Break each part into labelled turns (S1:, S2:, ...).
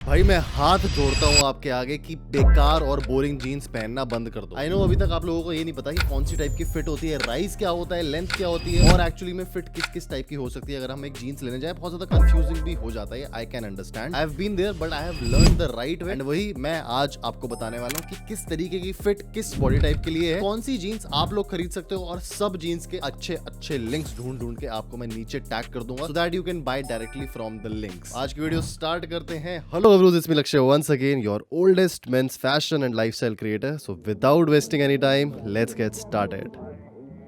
S1: भाई मैं हाथ जोड़ता हूँ आपके आगे कि बेकार और बोरिंग जीन्स पहनना बंद कर दो। आई नो अभी तक आप लोगों को ये नहीं पता कि कौन सी टाइप की फिट होती है, राइज क्या होता है, लेंथ क्या होती है और एक्चुअली में फिट किस किस टाइप की हो सकती है। अगर हम एक जीन्स लेने जाए बहुत ज्यादा कंफ्यूजिंग भी हो जाता है। I can understand, I have been there but I have learn the right way. And वही मैं आज आपको बताने वाला हूँ कि किस तरीके की फिट किस बॉडी टाइप के लिए है, कौन सी जीन्स आप लोग खरीद सकते हो और सब जीन्स के अच्छे अच्छे लिंक्स ढूंढ ढूंढ के आपको मैं नीचे टैग कर दूंगा so that you can buy directly from the links. आज की वीडियो स्टार्ट करते हैं। हेलो एवरीवन, इट्स मी लक्ष्य once again, your oldest men's fashion and lifestyle creator. So without wasting any time, let's get started.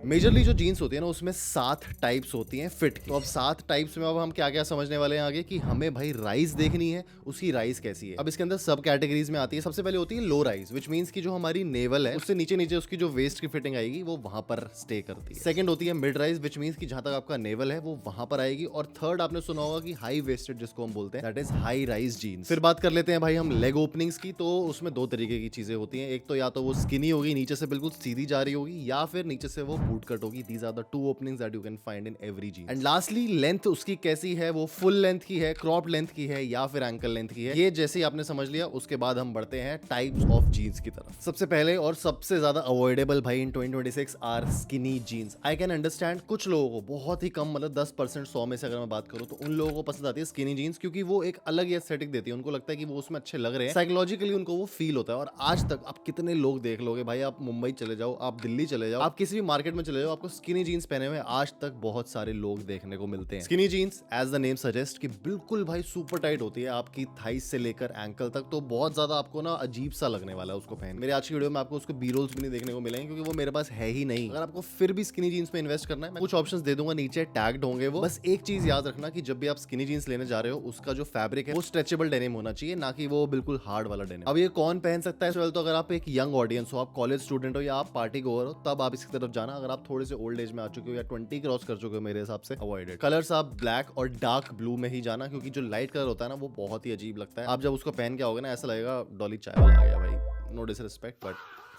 S1: Majorly जो jeans होती है ना उसमें 7 टाइप्स होती हैं फिट की। तो अब 7 टाइप्स में अब हम क्या क्या समझने वाले हैं आगे कि हमें भाई राइज देखनी है, उसकी राइज कैसी है। अब इसके अंदर सब कैटेगरीज में आती है। सबसे पहले होती है लो राइज, विच मीन्स की जो हमारी नेवल है उससे नीचे नीचे उसकी जो वेस्ट की फिटिंग आएगी वो वहां पर स्टे करती है। सेकंड होती है मिड राइज, विच मीन्स की जहां तक आपका नेवल है वो वहां पर आएगी। और थर्ड आपने सुना होगा कि हाई वेस्टेड जिसको हम बोलते हैं, that is high rise jeans. फिर बात कर लेते हैं भाई हम लेग ओपनिंग्स की। तो उसमें दो तरीके की चीजें होती हैं, एक तो या तो वो स्किनी होगी, नीचे से बिल्कुल सीधी जा रही होगी, या फिर नीचे से वो बूट कट होगी। These the two openings that you can find in every jeans. And lastly, length उसकी कैसी है, वो full length की है, crop length की है या फिर ankle length की है। ये जैसे ही आपने समझ लिया उसके बाद हम बढ़ते हैं types of jeans की तरफ। सबसे पहले और सबसे ज्यादा avoidable भाई in 2026 are skinny jeans. I can understand कुछ लोगों को बहुत ही कम, मतलब 10% 100 में से अगर मैं बात करूं तो उन लोगों को पसंद आती है skinny jeans, क्योंकि वो एक अलग ही एस्थेटिक देती है। उनको लगता है कि वो उसमें अच्छे लग रहे हैं, साइकोलॉजिकली उनको वो फील होता है। और आज तक आप कितने लोग देख लोगे भाई, आप मुंबई चले जाओ, आप दिल्ली चले जाओ, आप किसी भी मार्केट में चले जाओ, आपको स्किनी जीन्स पहने हुए आज तक बहुत सारे लोग देखने को मिलते हैं। Skinny jeans as the name suggest कि बिल्कुल भाई सुपर टाइट होती है आपकी थाइस से लेकर एंकल तक। तो बहुत ज्यादा आपको ना अजीब सा लगने वाला है उसको पहन। मेरे आज की वीडियो में आपको उसको बी रोल्स भी नहीं देखने को मिलेंगे क्योंकि वो मेरे पास है ही नहीं। अगर आपको फिर भी स्किनी जीन्स में इन्वेस्ट करना है, मैं कुछ ऑप्शंस दे दूंगा, नीचे टैग्ड होंगे वो। बस एक चीज याद रखना कि जब भी आप स्किनी जीन्स लेने जा रहे हो उसका जो फैब्रिक है वो स्ट्रेचेबल डेनिम होना चाहिए, ना कि वो बिल्कुल हार्ड वाला डेनिम। अब ये कौन पहन सकता है? तो अगर आप एक यंग ऑडियंस हो, आप कॉलेज स्टूडेंट हो या आप पार्टी गोअर हो, तब आप इसकी तरफ जाना। अगर आप थोड़े से ओल्ड एज में आ चुके हो या 20 क्रॉस कर चुके हो, मेरे हिसाब से अवॉइडेड। कलर्स आप ब्लैक और डार्क ब्लू में ही जाना, क्योंकि जो लाइट कलर होता है ना वो बहुत ही अजीब लगता है। आप जब उसको पहन के आओगे ना ऐसा लगेगा डॉली चाय वाला आ गया भाई। नो डिसरिस्पेक्ट बट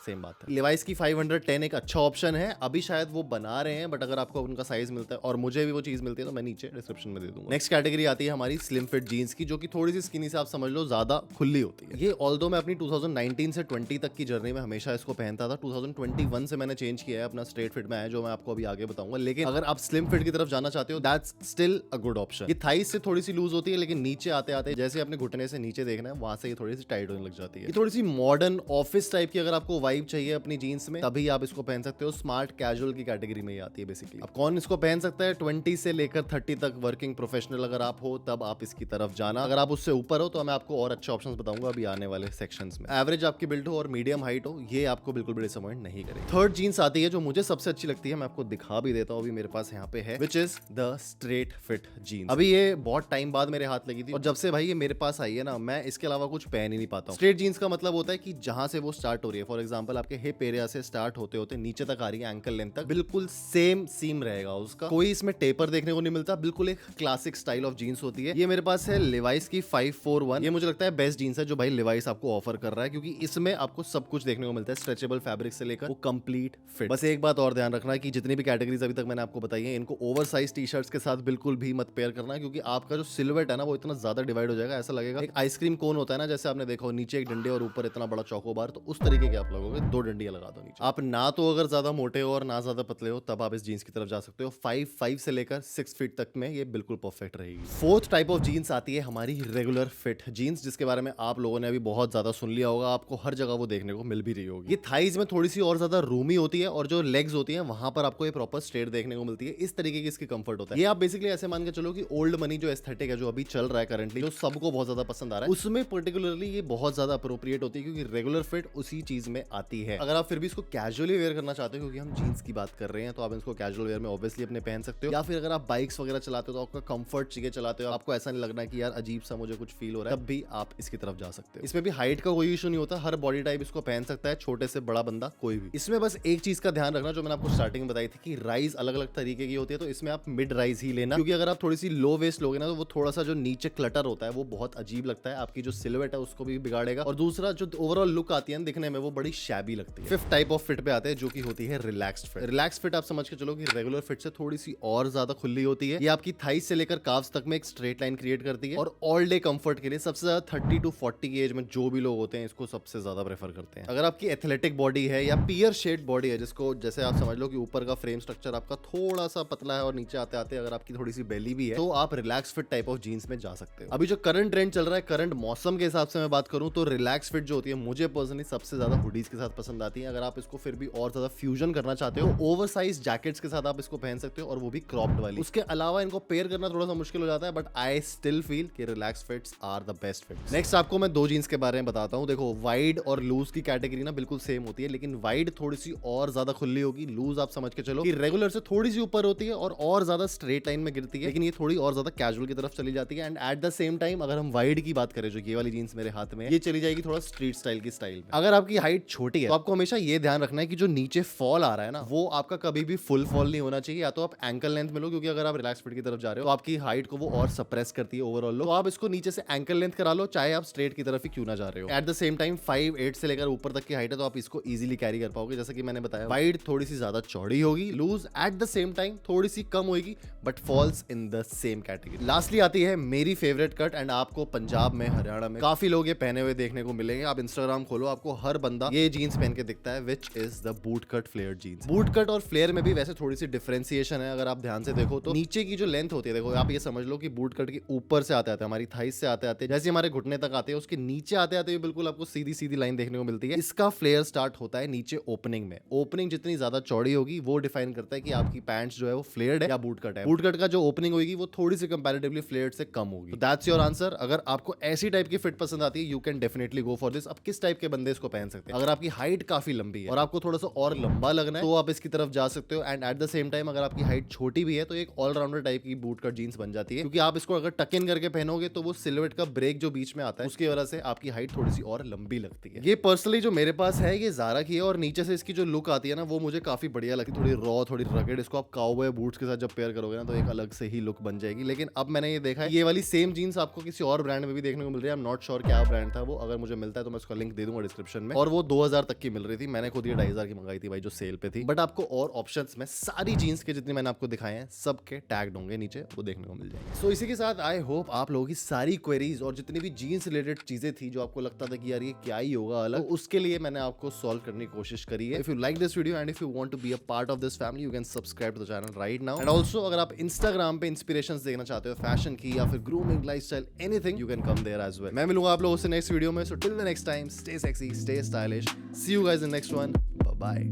S1: सेम बात है। लिवाइस की 510 एक अच्छा ऑप्शन है। अभी शायद वो बना रहे हैं, बट अगर आपको उनका साइज मिलता है और मुझे भी वो चीज मिलती है तो मैं नीचे डिस्क्रिप्शन में दे दूंगा। नेक्स्ट कैटेगरी आती है हमारी स्लिम फिट जीन्स की, जो कि थोड़ी सी स्किनी से आप समझ लो ज्यादा खुली होती है। ये ऑल्दो मैं अपनी 2019 से 20 तक की जर्नी में हमेशा इसको पहनता था। 2021 से मैंने चेंज किया है, अपना स्ट्रेट फिट में है जो मैं आपको अभी आगे बताऊंगा। लेकिन अगर आप स्लिम फिट की तरफ जाना चाहते हो, that's still a good option. ये थाइस से थोड़ी सी लूज होती है, लेकिन नीचे आते आते जैसे अपने घुटने से नीचे देखना है वहां से ये थोड़ी सी टाइट होने लग जाती है। ये थोड़ी सी मॉडर्न ऑफिस टाइप की अगर आपको वाइब चाहिए अपनी जीन्स में, तभी आप इसको पहन सकते हो। स्मार्ट कैजुअल की कैटेगरी में ही आती है बेसिकली। अब कौन इसको पहन सकता है? 20 से लेकर 30 तक वर्किंग प्रोफेशनल अगर आप हो तब आप इसकी तरफ जाना। अगर आप उससे ऊपर हो तो मैं आपको और अच्छे ऑप्शंस बताऊंगा अभी आने वाले सेक्शंस में। एवरेज आपकी बिल्ड हो और मीडियम हाइट हो, ये आपको बिल्कुल भी डिसअपॉइंट नहीं करेगी। थर्ड जीन्स आती है जो मुझे सबसे अच्छी लगती है, मैं आपको दिखा भी देता हूँ, अभी मेरे पास यहाँ पे है, which is the straight fit jeans. अभी ये बहुत टाइम बाद मेरे हाथ लगी थी और जब से भाई ये मेरे पास आई है ना, मैं इसके अलावा कुछ पहन ही नहीं पाता हूँ। स्ट्रेट जीन्स का मतलब होता है कि जहां से वो स्टार्ट हो रही है, फॉर एग्जाम्पल आपके हिप एरिया से स्टार्ट होते होते नीचे तक आ रही है एंकल लेंथ तक, बिल्कुल सेम सीम रहेगा उसका। कोई इसमें टेपर देखने को नहीं मिलता, बिल्कुल एक क्लासिक स्टाइल ऑफ जीन्स होती है। ये मेरे पास है लिवाइस की 541। ये मुझे लगता है बेस्ट जीन्स है जो भाई लिवाइस आपको ऑफर कर रहा है, क्योंकि इसमें आपको सब कुछ देखने को मिलता है, स्ट्रेचेबल फैब्रिक से लेकर वो कंप्लीट फिट। बस एक बात और ध्यान रखना कि जितनी भी कैटेगरीज अभी तक मैंने आपको बताई है, इनको ओवर साइज टी शर्ट्स के साथ बिल्कुल भी मत पेयर करना, क्योंकि आपका जो सिलवेट है ना वो इतना ज्यादा डिवाइड हो जाएगा, ऐसा लगेगा एक आइसक्रीम कोन होता है ना, जैसे आपने देखा नीचे एक डंडे और ऊपर इतना बड़ा चौकोबार, तो उस तरीके के आप लगोगे। 2 डंडियां लगा दो नीचे। आप ना तो अगर ज्यादा मोटे हो और ना ज्यादा पतले हो तब आप इस जीन्स की तरफ जा सकते हो। 5 से लेकर 6 फीट तक में ये बिल्कुल परफेक्ट रहेगी। फोर्थ टाइप ऑफ जीन्स आती है हमारी रेगुलर फिट जीन्स, जिसके बारे में आप लोगों ने अभी बहुत ज्यादा सुन लिया होगा, आपको हर जगह वो देखने को मिल भी रही होगी। ये थाइज में थोड़ी सी और ज्यादा रूमी होती है और जो लेग्स होती है वहां पर आपको ये प्रॉपर स्ट्रेट देखने को मिलती है। इस तरीके की इसकी कंफर्ट होता है। ये आप बेसिकली ऐसे मान के चलो कि ओल्ड मनी जो एस्थेटिक है जो अभी चल रहा है करंटली, जो सबको बहुत ज्यादा पसंद आ रहा है, उसमें पर्टिकुलरली ये बहुत ज्यादा अप्रोप्रिएट होती है, क्योंकि रेगुलर फिट उसी चीज में आती है। अगर आप फिर भी इसको कैजुअली वेयर करना चाहते हो, क्योंकि हम जीन्स की बात कर रहे हैं, तो आप इसको कैजुअल वेयर में ऑब्वियसली अपने पहन सकते हो। या फिर अगर आप बाइक्स वगैरह चलाते हो तो आपका कंफर्ट चाहिए, चलाते हो आपको ऐसा नहीं लगना कि यार अजीब सा मुझे कुछ फील हो रहा है, तब भी आप इसकी तरफ जा सकते हो। इसमें भी हाइट का कोई इशू नहीं होता, हर बॉडी टाइप इसको पहन सकता है, छोटे से बड़ा बंदा कोई भी। इसमें बस एक चीज का ध्यान रखना जो मैंने आपको स्टार्टिंग में बताई थी कि राइज अलग अलग तरीके की होती है, तो इसमें आप मिड राइज ही लेना, क्योंकि अगर आप थोड़ी सी लो वेस्ट लोगे ना तो वो थोड़ा सा जो नीचे क्लटर होता है वो बहुत अजीब लगता है, आपकी जो सिलवेट है उसको भी बिगाड़ेगा, और दूसरा जो ओवरऑल लुक आती है दिखने में वो बड़ी शैबी लगती है। फिफ्थ टाइप ऑफ फिट पे आते हैं जो कि होती है रिलैक्स्ड फिट। रिलैक्स्ड फिट आप समझ के चलो कि रेगुलर फिट से थोड़ी सी और ज्यादा खुली होती है। ये आपकी थाइस से लेकर काफ्स तक में एक स्ट्रेट लाइन क्रिएट करती है और ऑल डे कंफर्ट के लिए सबसे ज्यादा 30 to 40 की एज में जो भी लोग होते हैं इसको सबसे ज्यादा प्रेफर करते हैं। अगर आपकी एथलेटिक बॉडी है या पियर शेड बॉडी है, जिसको जैसे आप समझ लो कि ऊपर का फ्रेम स्ट्रक्चर आपका थोड़ा सा पतला है और नीचे आते आते अगर आपकी थोड़ी सी बेली भी है, तो आप relax fit type of jeans में जा सकते हो। अभी जो करंट ट्रेंड चल रहा है, करंट मौसम के हिसाब से मैं बात करूं तो रिलैक्स फिट जो होती है मुझे पर्सनली सबसे ज्यादा हुडीज के साथ पसंद आती है। अगर आप इसको फिर भी और ज्यादा फ्यूजन करना चाहते हो, ओवरसाइज जैकेट्स के साथ आप इसको पहन सकते हो और वो भी क्रॉप्ड वाली। उसके अलावा इनको पेयर करना थोड़ा सा मुश्किल हो जाता है, बट आई स्टिल फील कि relax fits are the best fits. Next आपको मैं दो जीन्स के बारे में बताता हूं। देखो, वाइड और लूज की कैटेगरी ना बिल्कुल सेम होती है, लेकिन वाइड थोड़ी सी और ज्यादा खुली होगी। लूज आप समझ के चलो कि रेगुलर से थोड़ी सी ऊपर होती है और ज्यादा स्ट्रेट लाइन में गिरती है, लेकिन ये थोड़ी और ज्यादा कैजुअल की तरफ चली जाती है। And eight the same time अगर हम वाइड की बात करें, जो ये वाली जीन्स मेरे हाथ में, ये चली जाएगी थोड़ा स्ट्रीट स्टाइल की स्टाइल में। अगर आपकी हाइट छोटी है तो आपको हमेशा ये ध्यान रखना है कि जो नीचे फॉल आ रहा है ना, वो आपका कभी भी फुल फॉल नहीं होना चाहिए। या तो आप एंकल लेंथ में लो, क्योंकि अगर आप रिलैक्स फिट की तरफ जा रहे हो तो आपकी हाइट को वो और सप्रेस करती है ओवरऑल। तो आप इसको नीचे से एंकल लेंथ करा लो, चाहे आप स्ट्रेट की तरफ ही क्यों ना जा रहे हो। एट द सेम टाइम 5'8" से लेकर ऊपर तक की हाइट है, तो आप इसको इजीली कैरी कर पाओगे। जैसे कि मैंने बताया, वाइड थोड़ी सी ज्यादा चौड़ी होगी, loose at the same time थोड़ी सी कम होगी, बट फॉल्स इन द सेम कैटेगरी। लास्टली आती है मेरी फेवरेट कट, एंड आपको पंजाब में, हरियाणा में काफी लोग ये पहने हुए देखने को मिलेंगे। आप इंस्टाग्राम खोलो, आपको हर बंदा ये जीन्स पहन के दिखता है, which is the boot cut flare jeans. Boot cut और फ्लेयर में भी वैसे थोड़ी सी डिफरेंशिएशन है। अगर आप ध्यान से देखो तो नीचे की जो लेंथ होती है, देखो आप ये समझ लो कि बूट कट के ऊपर से आते आते हमारी थाइस से आते आते जैसे हमारे घुटने तक आते हैं, उसके नीचे आते आते बिल्कुल आपको सीधी सीधी लाइन देखने को मिलती है। इसका फ्लेयर स्टार्ट होता है नीचे ओपनिंग में। ओपनिंग जितनी ज्यादा चौड़ी होगी वो डिफाइन करता है कि आपकी पैंट्स जो है वो फ्लेयर्ड है या बूट कट है। बूट कट का जो ओपनिंग होगी वो थोड़ी सी कंपैरेटिवली फ्लेयर्ड से कम होगी। That's your answer. अगर आपको ऐसी टाइप की फिट पसंद आती है, you can definitely go for this. अब किस टाइप के बंदे इसको पहन सकते हैं? अगर आपकी हाइट काफी लंबी है और आपको थोड़ा सा और लंबा लगना है, तो आप इसकी तरफ जा सकते हो। And eight the same time अगर आपकी हाइट छोटी भी है, तो एक ऑलराउंडर टाइप की बूट कट जीन्स बन जाती है, क्योंकि आप इसको अगर टक इन करके पहनोगे तो वो सिलवेट का ब्रेक जो बीच में आता है, उसकी वजह से आपकी हाइट थोड़ी सी और लंबी लगती है। ये पर्सनली जो मेरे पास है, ये ज़ारा की है, और नीचे से इसकी जो लुक आती है ना, वो मुझे काफी बढ़िया लगती है, थोड़ी रॉ, थोड़ी रगड़। इसको आप काउबॉय बूट्स के साथ जब पेयर करोगे ना, तो एक अलग से ही लुक बन जाएगी। लेकिन अब मैंने ये देखा है, ये वाली सेम जीन्स आपको किसी और ब्रांड में भी देखने को मिल रही है। आई एम नॉट श्योर क्या ब्रांड था वो। अगर मुझे मिलता है तो मैं उसका लिंक दे दूंगा डिस्क्रिप्शन में। और वो 2000 तक की मिल रही थी। मैंने खुद ये 2500 की मंगाई थी भाई, जो सेल पे थी। बट आपको और ऑप्शंस में सारी जीन्स के जितने मैंने आपको दिखाए हैं, सबके टैग्ड होंगे नीचे, वो देखने को मिल जाएंगे। सो इसी के साथ आई होप आप लोगों की सारी क्वेरीज और जितनी भी जीन्स रिलेटेड चीजें थी जो आपको लगता था कि यार ये क्या ही होगा अलग, तो उसके लिए मैंने आपको सॉल्व करने की कोशिश करी है। If you like this video and if you want to be a part of this family, you can subscribe to the channel right now. And also अगर आप इंस्टाग्राम पे इंस्पिरेशंस देखना चाहते हो फैशन की या फिर grooming, lifestyle, anything, you can come there as well. मैं मिलूंगा आप लोगों से नेक्स्ट वीडियो में। So till the next time, stay sexy, stay stylish. See you guys in next one. Bye bye.